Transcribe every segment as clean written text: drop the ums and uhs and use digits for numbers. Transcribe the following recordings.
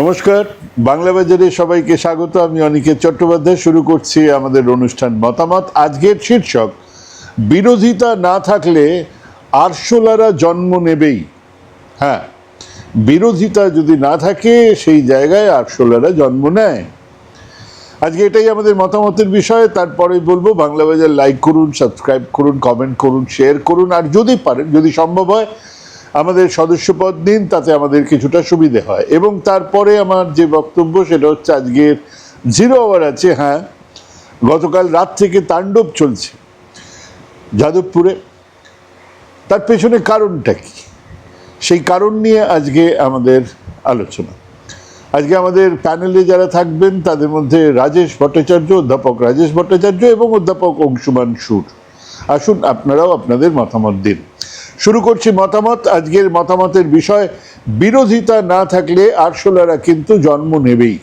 নমস্কার, বাংলা বাজারে সবাইকে স্বাগত। আমি অনিকেত চট্টোপাধ্যায়। শুরু করছি আমাদের অনুষ্ঠান মতামত। আজকের শীর্ষক, বিরোধিতা না থাকলে আরশোলারা জন্ম নেবেই। হ্যাঁ, বিরোধিতা যদি না থাকে সেই জায়গায় আরশোলারা জন্ম নেয়। আজকে এটাই আমাদের মতামতের বিষয়। তারপরে বলবো বাংলা বাজার লাইক করুন, সাবস্ক্রাইব করুন, কমেন্ট করুন, শেয়ার করুন, আর যদি পারেন, যদি সম্ভব হয়, আমাদের সদস্যপদ নিন, তাতে আমাদের কিছুটা সুবিধে হয়। এবং তারপরে আমার যে বক্তব্য সেটা হচ্ছে আজকের জিরো আওয়ার আছে। হ্যাঁ, গতকাল রাত থেকে তাণ্ডব চলছে যাদবপুরে। তার পেছনে কারণটা কি, সেই কারণ নিয়ে আজকে আমাদের আলোচনা। আজকে আমাদের প্যানেলে যারা থাকবেন তাদের মধ্যে রাজেশ ভট্টাচার্য, অধ্যাপক রাজেশ ভট্টাচার্য এবং অধ্যাপক অংশুমান সুর। আসুন আপনারাও আপনাদের মতামত দিন। শুরু করছি মতামত। আজকের মতামতের বিষয়, বিরোধিতা না থাকলে আরশোলারা কিন্তু জন্ম নেবেই।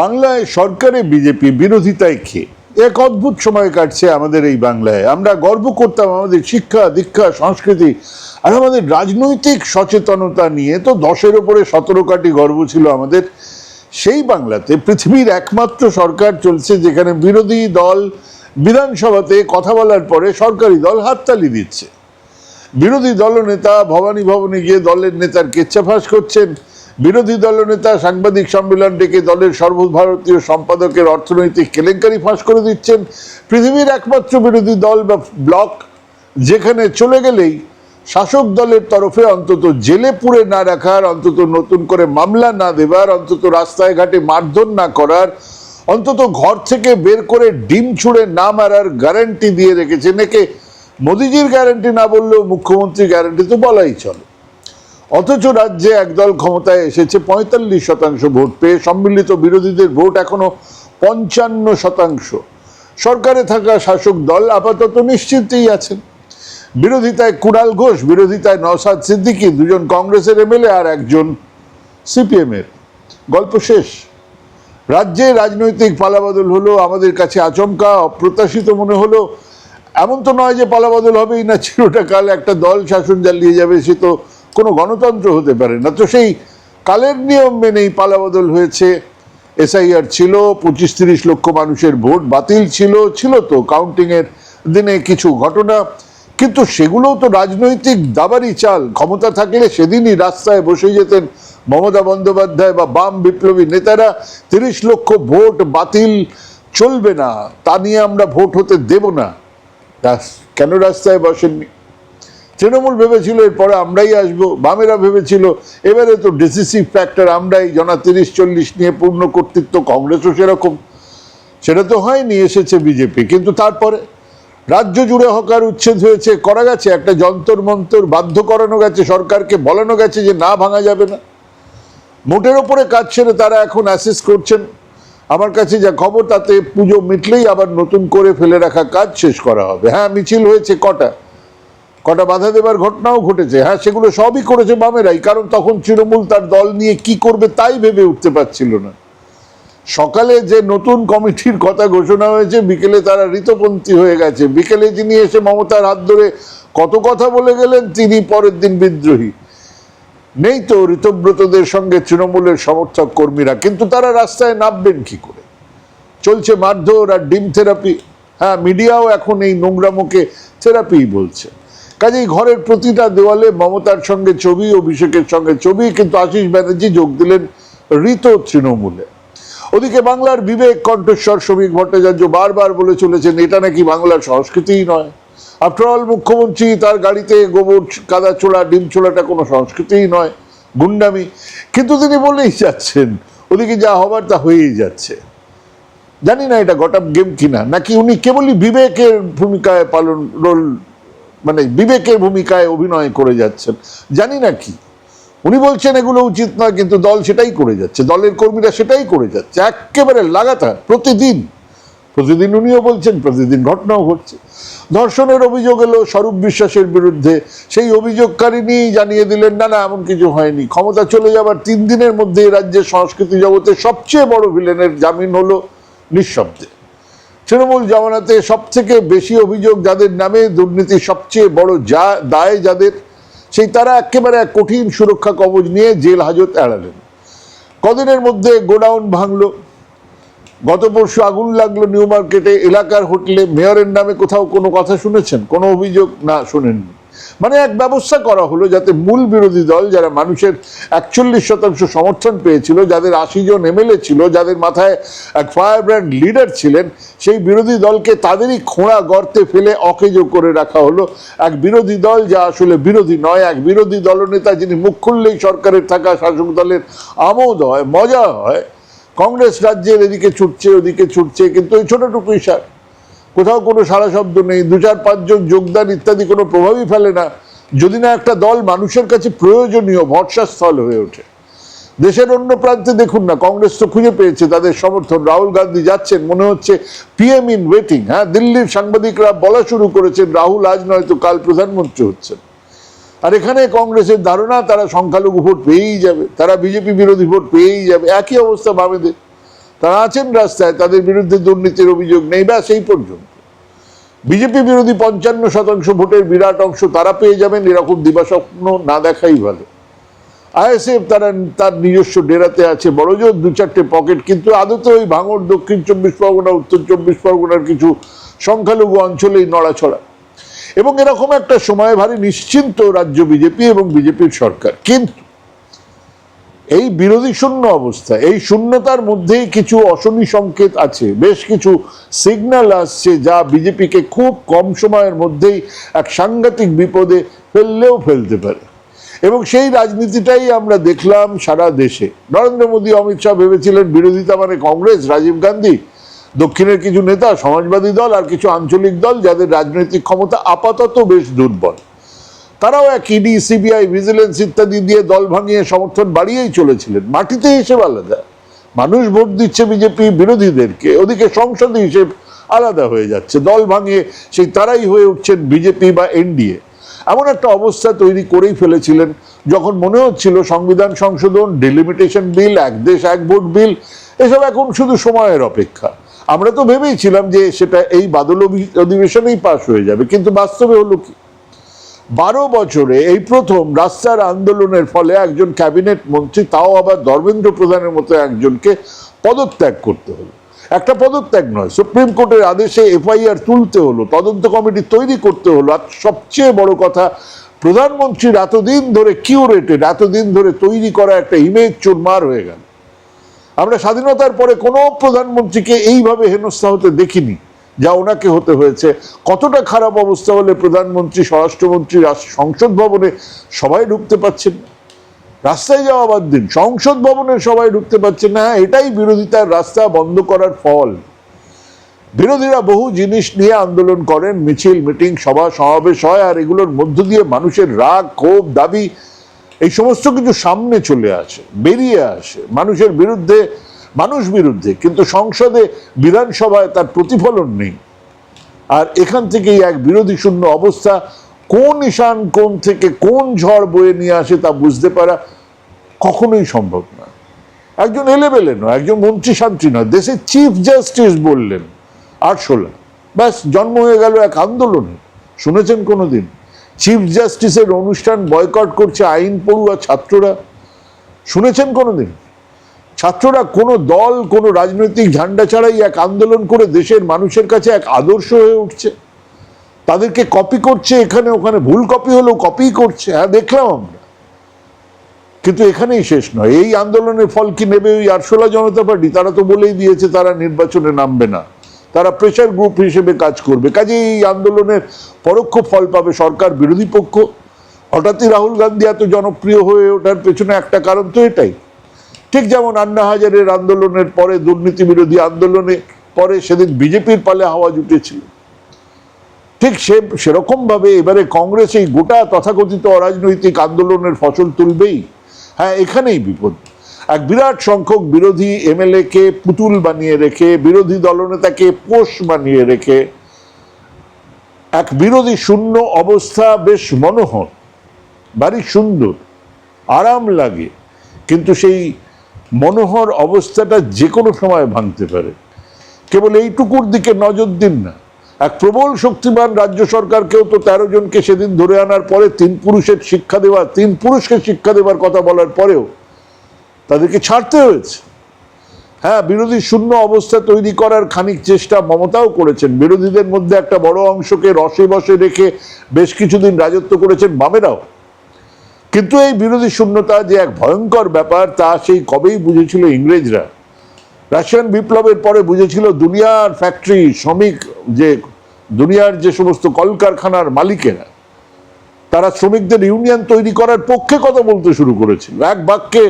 বাংলায় সরকারে বিজেপি, বিরোধিতায় খেয়ে এক অদ্ভুত সময় কাটছে আমাদের এই বাংলায়। আমরা গর্ব করতাম আমাদের শিক্ষা দীক্ষা সংস্কৃতি আর আমাদের রাজনৈতিক সচেতনতা নিয়ে। তো 10-এর উপরে 17 কাটি গর্ব ছিল আমাদের। সেই বাংলাতে পৃথিবীর একমাত্র সরকার চলছে যেখানে বিরোধী দল বিধানসভাতে কথা বলার পরে সরকারি দল হাততালি দিচ্ছে। বিরোধী দলনেতা ভবানী ভবনে গিয়ে দলের নেতার কেচ্ছা ফাঁস করছেন। বিরোধী দলনেতা সাংবাদিক সম্মেলন ডেকে দলের সর্বভারতীয় সম্পাদকের অর্থনৈতিক কেলেঙ্কারি ফাঁস করে দিচ্ছেন। পৃথিবীর একমাত্র বিরোধী দল বা ব্লক যেখানে চলে গেলেই শাসক দলের তরফে অন্তত জেলে পুরে না রাখার, অন্তত নতুন করে মামলা না দেবার, অন্তত রাস্তায় ঘাটে মারধর না করার, অন্তত ঘর থেকে বের করে ডিম ছুঁড়ে না মারার গ্যারান্টি দিয়ে রেখেছেন। একে মোদিজির গ্যারান্টি না বললেও মুখ্যমন্ত্রীর গ্যারান্টি তো বলাই চলে। অথচ রাজ্যে একদল ক্ষমতায় এসেছে 45% ভোট পেয়ে। সম্মিলিত বিরোধীদের ভোট এখনো 55%। সরকারে থাকা শাসক দল আপাতত নিশ্চিন্তেই আছেন। বিরোধিতায় কুণাল ঘোষ, বিরোধিতায় নওশাদ সিদ্দিকী, দুজন কংগ্রেসের এমএলএ আর একজন সিপিএমের। গল্প শেষ। রাজ্যে রাজনৈতিক পালাবদল হলো। আমাদের কাছে আচমকা, অপ্রত্যাশিত মনে হলো। এমন তো নয় যে পালাবদল হবেই না, চিরটা কাল একটা দল শাসন চালিয়ে যাবে। সে তো কোনো গণতন্ত্র হতে পারে না। তো সেই কালের নিয়ম মেনেই পালাবদল হয়েছে। এসআইআর ছিল, 25-30 লক্ষ মানুষের ভোট বাতিল ছিল তো কাউন্টিংয়ের দিনে কিছু ঘটনা। কিন্তু সেগুলোও তো রাজনৈতিক দাবারি চাল। ক্ষমতা থাকলে সেদিনই রাস্তায় বসে যেতেন মমতা বন্দ্যোপাধ্যায় বা বাম বিপ্লবী নেতারা। 30 লক্ষ ভোট বাতিল চলবে না, তা নিয়ে আমরা ভোট হতে দেব না। কেন রাস্তায় বসেননি? তৃণমূল ভেবেছিল এরপরে আমরাই আসবো, বামেরা ভেবেছিল এবারে তো ডিসিসিভ ফ্যাক্টর আমরাই, জনা 30-40 নিয়ে পূর্ণ কর্তৃত্ব। কংগ্রেসও সেরকম, সেটা তো হয়নি, এসেছে বিজেপি। কিন্তু তারপরে রাজ্য জুড়ে হকার উচ্ছেদ হয়েছে, করা গেছে একটা যন্তর মন্তর, বাধ্য করানো গেছে সরকারকে, বলানো গেছে যে না ভাঙা যাবে না। মোটের ওপরে কাজ ছেড়ে তারা এখন অ্যাসেস করছেন। আমার কাছে যা খবর তাতে পুজো মিটলেই আবার নতুন করে ফেলে রাখা কাজ শেষ করা হবে। হ্যাঁ, মিছিল হয়েছে কটা বাধা দেবার ঘটনাও ঘটেছে। হ্যাঁ, সেগুলো সবই করেছে বামেরাই, কারণ তখন তৃণমূল তার দল নিয়ে কি করবে তাই ভেবে উঠতে পারছিল না। সকালে যে নতুন কমিটির কথা ঘোষণা হয়েছে, বিকেলে তারা ঋতপন্থী হয়ে গেছে। বিকেলে যিনি এসে মমতার হাত ধরে কত কথা বলে গেলেন, তিনি পরের দিন বিদ্রোহী। নেই তো ঋতব্রতদের সঙ্গে তৃণমূলের সমর্থক কর্মীরা, কিন্তু তারা রাস্তায় নামবেন কি করে? চলছে মারধর আর ডিম থেরাপি। হ্যাঁ, মিডিয়াও এখন এই নোংরামোকে থেরাপিই বলছে। কাজেই ঘরের প্রতিটা দেওয়ালে মমতার সঙ্গে ছবি, অভিষেকের সঙ্গে ছবি। কিন্তু আশিস ব্যানার্জি যোগ দিলেন ঋত তৃণমূলে। ওদিকে বাংলার বিবেক কণ্ঠস্বর শ্রমিক ভট্টাচার্য বারবার বলে চলেছেন এটা নাকি বাংলার সংস্কৃতিই নয়। আফটারঅল মুখ্যমন্ত্রী তার গাড়িতে গোবর কাদা ছোড়া, ডিম ছোড়াটা কোনো সংস্কৃতিই নয়, গুন্ডামি। কিন্তু তিনি বলেই যাচ্ছেন, ওদিকে যা হবার তা হয়েই যাচ্ছে। জানি না এটা গট আপ গেম কিনা, নাকি উনি কেবলই বিবেকের ভূমিকায় বিবেকের ভূমিকায় অভিনয় করে যাচ্ছেন, জানি না কি। উনি বলছেন এগুলো উচিত নয়, কিন্তু দল সেটাই করে যাচ্ছে, দলের কর্মীরা সেটাই করে যাচ্ছে একেবারে লাগাতার। প্রতিদিন উনিও বলছেন, প্রতিদিন ঘটনাও ঘটছে। ধর্ষণের অভিযোগ এলো স্বরূপ বিশ্বাসের বিরুদ্ধে। সেই অভিযোগকারিনী জানিয়ে দিলেন না এমন কিছু হয়নি। ক্ষমতা চলে যাবার 3 দিনের মধ্যে রাজ্যের সংস্কৃতি জগতের সবচেয়ে বড় ভিলেনের জামিন হলো নিঃশব্দে। তৃণমূল জামানাতে সব থেকে বেশি অভিযোগ যাদের নামে, দুর্নীতির সবচেয়ে বড় দায় যাদের, সেই তারা একেবারে এক কঠিন সুরক্ষা কবচ নিয়ে জেল হাজত এড়ালেন। কদিনের মধ্যে গোডাউন ভাঙলো, গত পরশু আগুন লাগলো নিউ মার্কেটে, এলাকার হোটেলে। মেয়রের নামে কোথাও কোনো কথা শুনেছেন? কোনো অভিযোগ না, শুনেননি। মানে এক ব্যবস্থা করা হলো যাতে মূল বিরোধী দল, যারা মানুষের 41% সমর্থন পেয়েছিল, যাদের 80 জন এমএলএ ছিল, যাদের মাথায় এক ফায়ার ব্র্যান্ড লিডার ছিলেন, সেই বিরোধী দলকে তাদেরই খোঁড়া গর্তে ফেলে অকেজো করে রাখা হলো। এক বিরোধী দল যা আসলে বিরোধী নয়, এক বিরোধী দলনেতা যিনি মুখ খুললেই সরকারের থাকা শাসক দলের আমোদ হয়, মজা হয়। কংগ্রেস রাজ্যের এদিকে ছুটছে, ওদিকে ছুটছে, কিন্তু ওই ছোটটুকুই সার, কোথাও কোনো সারা শব্দ নেই। 2-4-5 জন যোগদান ইত্যাদি কোনো প্রভাবই ফেলে না, যদি না একটা দল মানুষের কাছে প্রয়োজনীয় ভরসাস্থল হয়ে ওঠে। দেশের অন্য প্রান্তে দেখুন না, কংগ্রেস তো খুঁজে পেয়েছে তাদের সমর্থন। রাহুল গান্ধী যাচ্ছেন, মনে হচ্ছে পিএম ইন ওয়েটিং। হ্যাঁ, দিল্লির সাংবাদিকরা বলা শুরু করেছেন রাহুল আজ নয়তো কাল প্রধানমন্ত্রী হচ্ছেন। আর এখানে কংগ্রেসের ধারণা তারা সংখ্যালঘু ভোট পেয়েই যাবে, তারা বিজেপি বিরোধী ভোট পেয়েই যাবে। একই অবস্থা বামেদের, তারা আছেন রাস্তায়, তাদের বিরুদ্ধে দুর্নীতির অভিযোগ নেই, ব্যাস এই পর্যন্ত। বিজেপি বিরোধী 55% ভোটের বিরাট অংশ তারা পেয়ে যাবেন, এরকম দিবাস্বপ্ন না দেখাই ভালো। আইএসএফ তার নিজস্ব ডেরাতে আছে, বড়জোর 2-4টে পকেট, কিন্তু আদতে ওই ভাঙড়, দক্ষিণ 24 পরগনা, উত্তর 24 পরগনার কিছু সংখ্যালঘু অঞ্চলেই নড়াছড়া। এবং এরকম একটা সময় ভারী নিশ্চিন্ত রাজ্য বিজেপি এবং বিজেপির সরকার। কিন্তু এই বিরোধী শূন্য অবস্থা, এই শূন্যতার মধ্যেই কিছু অশনি সংকেত আছে, বেশ কিছু সিগন্যাল আসছে যা বিজেপিকে খুব কম সময়ের মধ্যেই এক সাংঘাতিক বিপদে ফেললেও ফেলতে পারে। এবং সেই রাজনীতিটাই আমরা দেখলাম সারা দেশে। নরেন্দ্র মোদী, অমিত শাহ ভেবেছিলেন বিরোধিতা মানে কংগ্রেস, রাজীব গান্ধী, দক্ষিণের কিছু নেতা, সমাজবাদী দল আর কিছু আঞ্চলিক দল যাদের রাজনৈতিক ক্ষমতা আপাতত বেশ দুর্বল। তারাও এক ইডি, সিবিআই, ভিজিলেন্স ইত্যাদি দিয়ে দল ভাঙিয়ে সমর্থন বাড়িয়েই চলেছিলেন। মাটিতে হিসেব আলাদা, মানুষ ভোট দিচ্ছে বিজেপি বিরোধীদেরকে, ওদিকে সংসদে হিসেব আলাদা হয়ে যাচ্ছে। দল ভাঙিয়ে সেই তারাই হয়ে উঠছেন বিজেপি বা এনডিএ। এমন একটা অবস্থা তৈরি করেই ফেলেছিলেন যখন মনে হচ্ছিল সংবিধান সংশোধন, ডিলিমিটেশন বিল, এক দেশ এক ভোট বিল, এসব এখন শুধু সময়ের অপেক্ষা। আমরা তো ভেবেইছিলাম যে সেটা এই বাদল অধিবেশনেই পাশ হয়ে যাবে, কিন্তু বাস্তবে হলো কি, 12 বছরে এই প্রথম রাস্তার আন্দোলনের ফলে একজন ক্যাবিনেট মন্ত্রী, তাও আবার ধর্মেন্দ্র প্রধানের মতো একজনকে পদত্যাগ করতে হলো। একটা পদত্যাগ নয়, সুপ্রিম কোর্টের আদেশে এফআইআর তুলতে হলো, তদন্ত কমিটি তৈরি করতে হলো। আর সবচেয়ে বড় কথা, প্রধানমন্ত্রীর এতদিন ধরে কিউরেটেড, এতদিন ধরে তৈরি করা একটা ইমেজ চুরমার হয়ে গেল। আমরা স্বাধীনতার পরে কোনো প্রধানমন্ত্রীকে এইভাবে হেনস্থা হতে দেখিনি যা ওনাকে হতে হয়েছে। কতটা খারাপ অবস্থা হলে প্রধানমন্ত্রী, স্বরাষ্ট্রমন্ত্রী সংসদ ভবনে সবাই ঢুকতে পারছেন না, রাস্তায় যাওয়া বাদ দিন, সংসদ ভবনে সবাই ঢুকতে পারছেন না। এটাই বিরোধিতার রাস্তা বন্ধ করার ফল। বিরোধীরা বহু জিনিস নিয়ে আন্দোলন করেন, মিছিল, মিটিং, সভা সমাবেশ হয়, আর এগুলোর মধ্য দিয়ে মানুষের রাগ, ক্ষোভ, দাবি এই সমস্ত কিছু সামনে চলে আসে, বেরিয়ে আসে মানুষের বিরুদ্ধে, মানুষ বিরুদ্ধে। কিন্তু সংসদে, বিধানসভায় তার প্রতিফলন নেই। আর এখান থেকেই এক বিরোধী শূন্য অবস্থা, কোন ঈশান কোণ থেকে কোন ঝড় বয়ে নিয়ে আসে তা বুঝতে পারা কখনোই সম্ভব না। একজন এলেবেলে নয়, একজন মন্ত্রী শান্তি নয়, দেশের চিফ জাস্টিস বললেন আরশোলা, ব্যাস জন্ম হয়ে গেল এক আন্দোলনে। শুনেছেন কোনোদিন চিফ জাস্টিসের অনুষ্ঠান বয়কট করছে আইন পড়ুয়া ছাত্ররা? শুনেছেন কোনোদিন? ছাত্ররা কোনো দল, কোনো রাজনৈতিক ঝান্ডা ছাড়াই এক আন্দোলন করে দেশের মানুষের কাছে এক আদর্শ হয়ে উঠছে। তাদেরকে কপি করছে, এখানে ওখানে ভুল কপি হলেও কপি করছে, হ্যাঁ দেখলাম আমরা। কিন্তু এখানেই শেষ নয়। এই আন্দোলনের ফল কি নেবে ওই আরশোলা জনতা পার্টি? তারা তো বলেই দিয়েছে তারা নির্বাচনে নামবে না, তারা প্রেসার গ্রুপ হিসেবে কাজ করবে। কাজে এই আন্দোলনের পরোক্ষ ফল পাবে সরকার বিরোধী পক্ষ। হঠাৎই রাহুল গান্ধী এত জনপ্রিয় হয়ে ওঠার পেছনে একটা কারণ তো এটাই। ঠিক যেমন আন্না হাজারের আন্দোলনের পরে, দুর্নীতি বিরোধী আন্দোলনে পরে সেদিন বিজেপির পালে আওয়াজ উঠেছিল, ঠিক সেরকম ভাবে এবারে কংগ্রেস এই গোটা তথাকথিত অরাজনৈতিক আন্দোলনের ফসল তুলবেই। হ্যাঁ, এখানেই বিপদ। এক বিরাট সংখ্যক বিরোধী এমএলএ কে পুতুল বানিয়ে রেখে, বিরোধী দলনেতাকে পোষ বানিয়ে রেখে এক বিরোধী শূন্য অবস্থা বেশ মনোহর, ভারী সুন্দর, আরাম লাগে। কিন্তু সেই মনোহর অবস্থাটা যে কোনো সময় ভাঙতে পারে। কেবল এইটুকুর দিকে নজর দিন না, এক প্রবল শক্তিমান রাজ্য সরকারকেও তো 13 জনকে সেদিন ধরে আনার পরে 3 পুরুষকে শিক্ষা দেওয়ার কথা বলার পরেও তাদেরকে ছাড়তে হয়েছে। হ্যাঁ, বিরোধী শূন্য অবস্থা তৈরি করার খানিক চেষ্টা মমতাও করেছেন, বিরোধীদের মধ্যে একটা বড় অংশকে রসে বসে রেখে বেশ কিছুদিন রাজত্ব করেছেন বামেরাও। কিন্তু এই বিরোধী শূন্যতা যে এক ভয়ঙ্কর ব্যাপার তা সেই কবেই বুঝেছিল ইংরেজরা। রাশিয়ান বিপ্লবের পরে বুঝেছিল দুনিয়ার ফ্যাক্টরি শ্রমিক, যে দুনিয়ার যে সমস্ত কলকারখানার মালিকেরা, তারা শ্রমিকদের ইউনিয়ন তৈরি করার পক্ষে কথা বলতে শুরু করেছিল, এক বাক্যে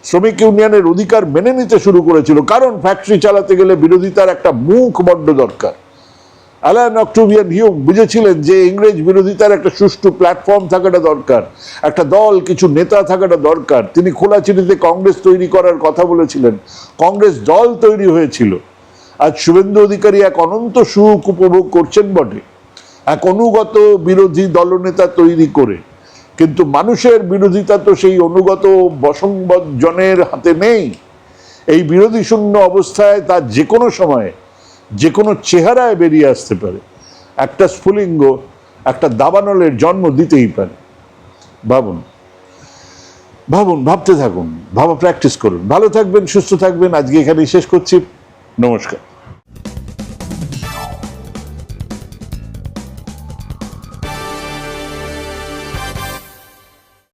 শ্রমিক ইউনিয়নের অধিকার মেনে নিতে শুরু করেছিল। কারণ ফ্যাক্টরি চালাতে গেলে বিরোধিতার একটা মুখ বড্ড দরকার। অ্যালান অক্টোভিয়ান হিউম বুঝেছিলেন যে ইংরেজ বিরোধিতার একটা সুষ্ঠু প্ল্যাটফর্ম থাকাটা দরকার, একটা দল, কিছু নেতা থাকাটা দরকার। তিনি খোলা চিঠিতে কংগ্রেস তৈরি করার কথা বলেছিলেন, কংগ্রেস দল তৈরি হয়েছিল। আজ শুভেন্দু অধিকারী এক অনন্ত সুখ উপভোগ করছেন বটে, এক অনুগত বিরোধী দলনেতা তৈরি করে, কিন্তু মানুষের বিরোধিতা তো সেই অনুগত বসংবদ জনের হাতে নেই। এই বিরোধী শূন্য অবস্থায় তার যে কোনো সময়ে যে কোনো চেহারায় বেরিয়ে আসতে পারে। একটা স্ফুলিঙ্গ, একটা দাবানলের জন্ম দিতেই পারে। ভাবুন, ভাবতে থাকুন, ভাবা প্র্যাকটিস করুন। ভালো থাকবেন, সুস্থ থাকবেন। আজকে এখানেই শেষ করছি। নমস্কার।